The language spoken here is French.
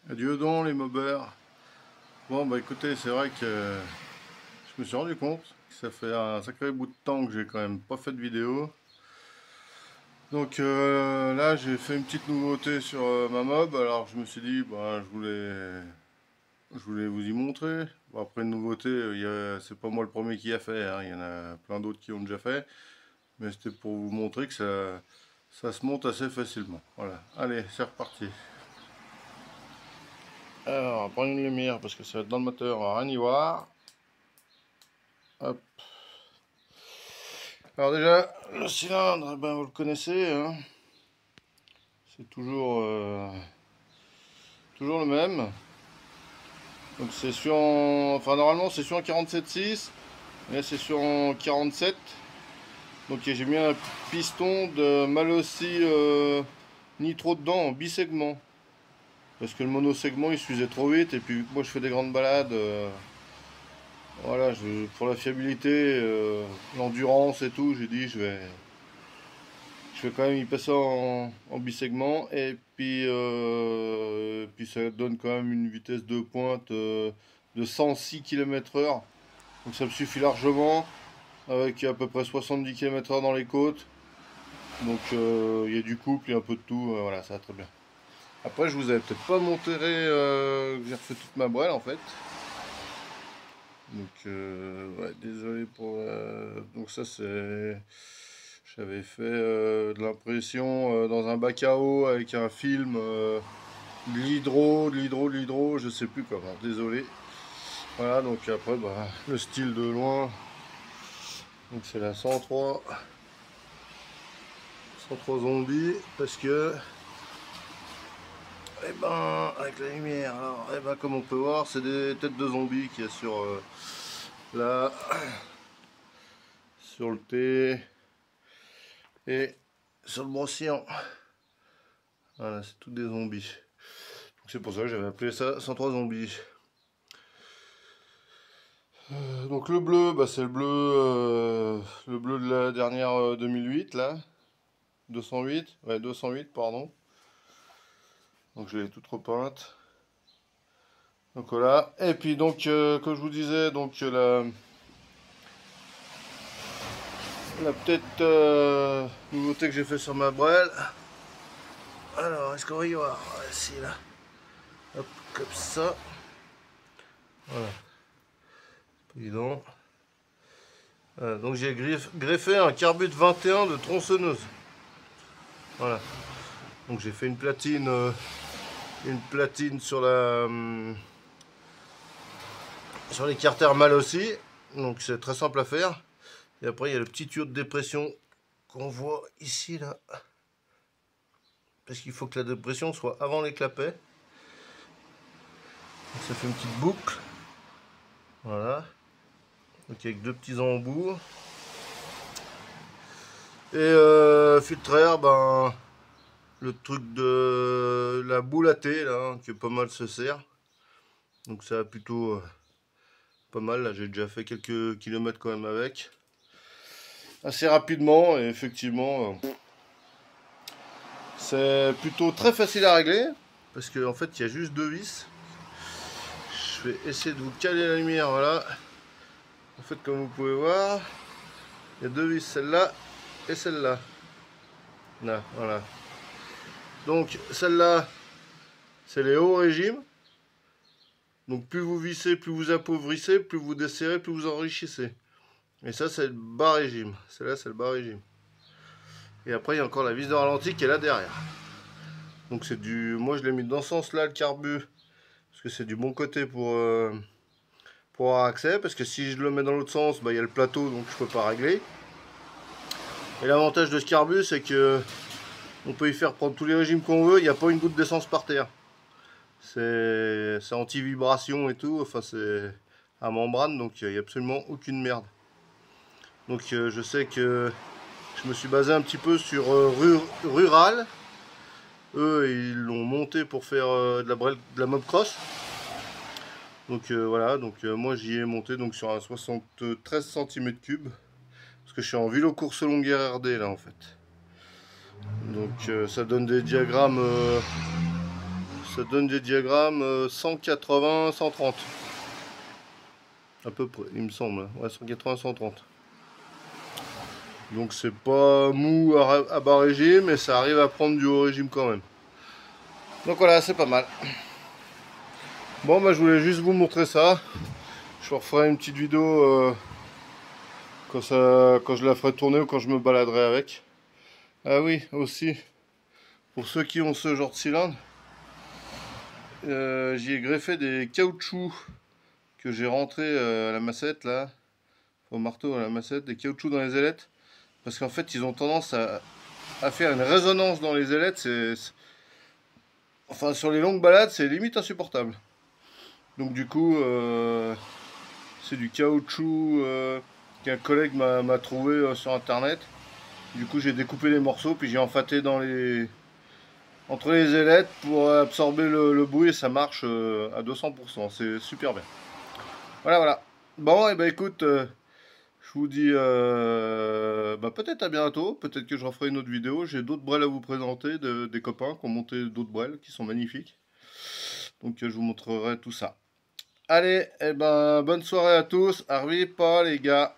Adieu donc les mobbers. Bon bah écoutez, c'est vrai que je me suis rendu compte que ça fait un sacré bout de temps que j'ai quand même pas fait de vidéo. Donc là j'ai fait une petite nouveauté sur ma mob. Alors je me suis dit bah je voulais vous y montrer. Bon, après une nouveauté, c'est pas moi le premier qui a fait, hein. Il y en a plein d'autres qui ont déjà fait. Mais c'était pour vous montrer que ça se monte assez facilement. Voilà, allez c'est reparti. Alors, on va prendre une lumière parce que ça va être dans le moteur, on va rien y voir. Hop. Alors déjà, le cylindre, eh ben, vous le connaissez, hein. C'est toujours le même. Donc c'est sur, enfin normalement c'est sur un 47.6, mais c'est sur un 47. Donc j'ai mis un piston de Malossi nitro dedans en bisegment. Parce que le monosegment il s'usait trop vite et puis vu que moi je fais des grandes balades, voilà, pour la fiabilité, l'endurance et tout, j'ai dit je vais quand même y passer en bisegment et puis ça donne quand même une vitesse de pointe de 106 km/h. Donc ça me suffit largement avec à peu près 70 km/h dans les côtes. Donc il y a du couple, il y a un peu de tout, voilà, ça va très bien. Après je vous avais peut-être pas montré que j'ai refait toute ma brêle en fait. Donc ouais, désolé pour donc ça c'est, j'avais fait de l'impression dans un bac à eau avec un film, de l'hydro, je sais plus comment, désolé. Voilà, donc après bah, le style de loin, donc c'est la 103 zombies parce que eh ben avec la lumière, alors eh ben comme on peut voir c'est des têtes de zombies qu'il y a sur là, sur le T et sur le brossillon. Voilà, c'est tous des zombies. C'est pour ça que j'avais appelé ça 103 zombies. Donc le bleu, bah, c'est le bleu de la dernière 2008 là. 208, ouais 208 pardon. Donc je l'ai toute repeinte. Donc voilà. Et puis donc comme je vous disais, donc la petite nouveauté que j'ai fait sur ma brêle. Alors est-ce qu'on va y voir? Si là. Hop, comme ça. Voilà. Évident. Donc j'ai greffé un carbut 21 de tronçonneuse. Voilà. Donc j'ai fait une platine sur sur l'écarteur mal aussi. Donc c'est très simple à faire. Et après il y a le petit tuyau de dépression qu'on voit ici là. Parce qu'il faut que la dépression soit avant les clapets. Donc ça fait une petite boucle. Voilà. Donc avec deux petits embouts. Et filtre à air, ben le truc de la boule à thé là, hein, qui est pas mal se sert. Donc ça a plutôt pas mal, là j'ai déjà fait quelques kilomètres quand même avec. Assez rapidement et effectivement c'est plutôt très facile à régler. Parce qu'en fait il y a juste deux vis. Je vais essayer de vous caler la lumière, voilà. En fait comme vous pouvez voir, il y a deux vis, celle-là et celle-là. Là, voilà. Donc celle-là, c'est les hauts régimes. Donc plus vous vissez, plus vous appauvrissez, plus vous desserrez, plus vous enrichissez. Et ça c'est le bas régime. Celle-là c'est le bas régime. Et après il y a encore la vis de ralenti qui est là derrière. Donc c'est du. Moi je l'ai mis dans ce sens-là le carbu. Parce que c'est du bon côté pour avoir accès. Parce que si je le mets dans l'autre sens, bah, il y a le plateau donc je peux pas régler. Et l'avantage de ce carbu c'est que on peut y faire prendre tous les régimes qu'on veut, il n'y a pas une goutte d'essence par terre. C'est anti-vibration et tout, enfin c'est à membrane, donc il n'y a absolument aucune merde. Donc je sais que je me suis basé un petit peu sur Rural. Eux ils l'ont monté pour faire de la mob cross. Donc voilà, donc moi j'y ai monté donc sur un 73 cm3. Parce que je suis en vélo course longue RRD là en fait. Donc ça donne des diagrammes ça donne des diagrammes 180, 130. À peu près, il me semble. Ouais, 180, 130. Donc c'est pas mou à bas régime, mais ça arrive à prendre du haut régime quand même. Donc voilà, c'est pas mal. Bon, bah je voulais juste vous montrer ça. Je vous referai une petite vidéo quand je la ferai tourner ou quand je me baladerai avec. Ah oui, aussi, pour ceux qui ont ce genre de cylindre, j'y ai greffé des caoutchoucs que j'ai rentrés à la massette là, au marteau à la massette, des caoutchoucs dans les ailettes, parce qu'en fait ils ont tendance à faire une résonance dans les ailettes, enfin sur les longues balades c'est limite insupportable. Donc du coup c'est du caoutchouc qu'un collègue m'a trouvé sur internet. Du coup j'ai découpé les morceaux puis j'ai enfaté entre les ailettes pour absorber le bruit et ça marche à 200%, c'est super bien. Voilà. Bon, et ben écoute, je vous dis peut-être à bientôt, peut-être que je referai une autre vidéo. J'ai d'autres brels à vous présenter, des copains qui ont monté d'autres brels qui sont magnifiques. Donc je vous montrerai tout ça. Allez, et ben bonne soirée à tous, Harvey, pas les gars.